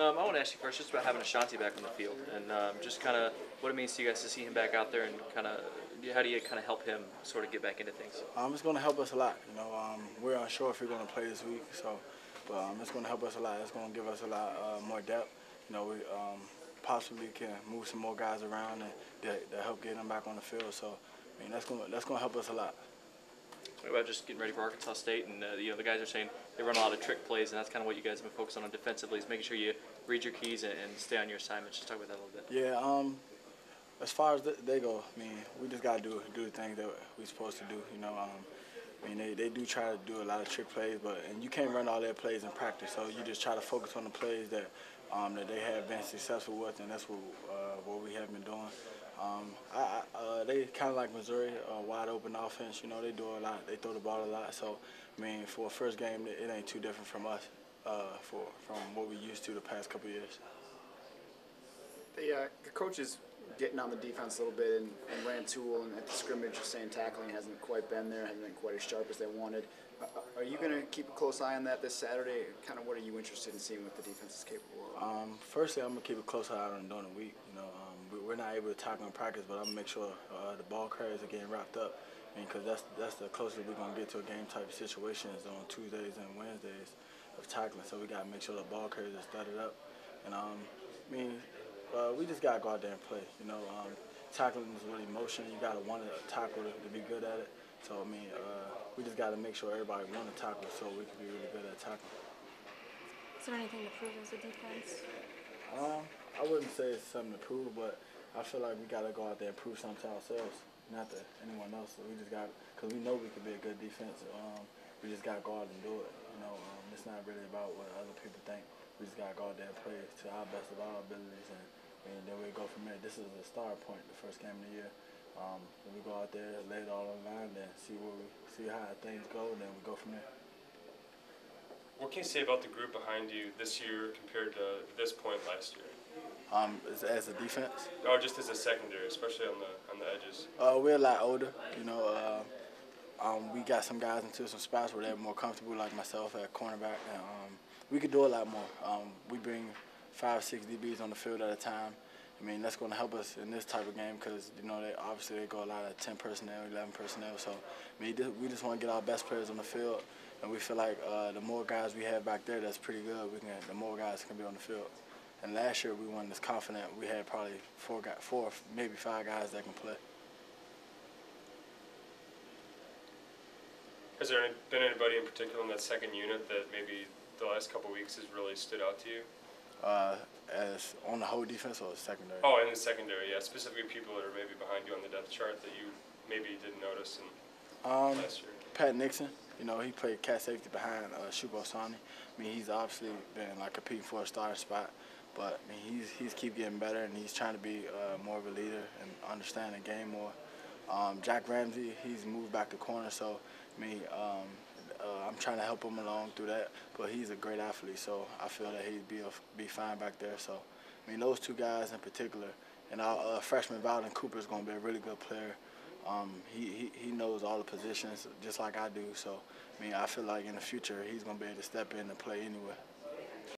I want to ask you first just about having Ashanti back on the field and just kind of what it means to you guys to see him back out there and kind of how do you kind of help him sort of get back into things? It's going to help us a lot. We're unsure if we're going to play this week, so but it's going to help us a lot. It's going to give us a lot more depth. We possibly can move some more guys around and to help get them back on the field. So, that's going to help us a lot. What about just getting ready for Arkansas State? And the guys are saying they run a lot of trick plays, and that's kind of what you guys have been focused on defensively, is making sure you read your keys and stay on your assignments. Just talk about that a little bit. Yeah. As far as they go, we just gotta do the things that we're supposed to do. They do try to do a lot of trick plays, and you can't run all their plays in practice. So you just try to focus on the plays that they have been successful with, and that's what we have been doing. They kind of like Missouri, wide open offense. They do a lot. They throw the ball a lot. So for a first game, it ain't too different from us, from what we used to the past couple of years. The coach is getting on the defense a little bit and Rantoul and at the scrimmage saying tackling hasn't quite been there, hasn't been quite as sharp as they wanted. Are you going to keep a close eye on that this Saturday? Kind of what are you interested in seeing what the defense is capable of? Firstly, I'm going to keep a close eye on it during the week. We're not able to tackle in practice, but I'm going to make sure the ball carriers are getting wrapped up. Because that's the closest we're going to get to a game type of situation is on Tuesdays and Wednesdays of tackling. So we got to make sure the ball carriers are studded up. And we just got to go out there and play. Tackling is really emotion. You got to want to tackle to be good at it. So, we just got to make sure everybody want to tackle so we can be really good at tackling. Is there anything to prove as a defense? I wouldn't say it's something to prove, but I feel like we got to go out there and prove something to ourselves, not to anyone else. So we just got, because we know we can be a good defense. We just got to go out and do it. It's not really about what other people think. We just got to go out there and play to our best of our abilities, and then we go from there. This is the start point, the first game of the year. We go out there, lay it all on the line, then see how things go, and then we go from there. What can you say about the group behind you this year compared to this point last year? As a defense? Or just as a secondary, especially on the edges? We're a lot older. We got some guys into some spots where they're more comfortable, like myself at cornerback, and we could do a lot more. We bring 5-6 DBs on the field at a time. That's going to help us in this type of game because, they go a lot of 10 personnel, 11 personnel. So, we just want to get our best players on the field, and we feel like the more guys we have back there, that's pretty good. The more guys can be on the field. And last year we weren't as confident. We had probably four, maybe 5 guys that can play. Has there been anybody in particular in that second unit that maybe the last couple of weeks has really stood out to you? As on the whole defense or secondary? Oh, in the secondary, yeah. Specifically people that are maybe behind you on the depth chart that you maybe didn't notice last year. Pat Nixon, he played cat safety behind Shubo Sani. He's obviously been like competing for a starter spot, but he's keep getting better and he's trying to be more of a leader and understand the game more. Jack Ramsey, he's moved back to corner, so I'm trying to help him along through that, but he's a great athlete, so I feel that he'd be fine back there. So, those 2 guys in particular, and our freshman Valdon Cooper is going to be a really good player. He knows all the positions just like I do, so I feel like in the future he's going to be able to step in and play anywhere.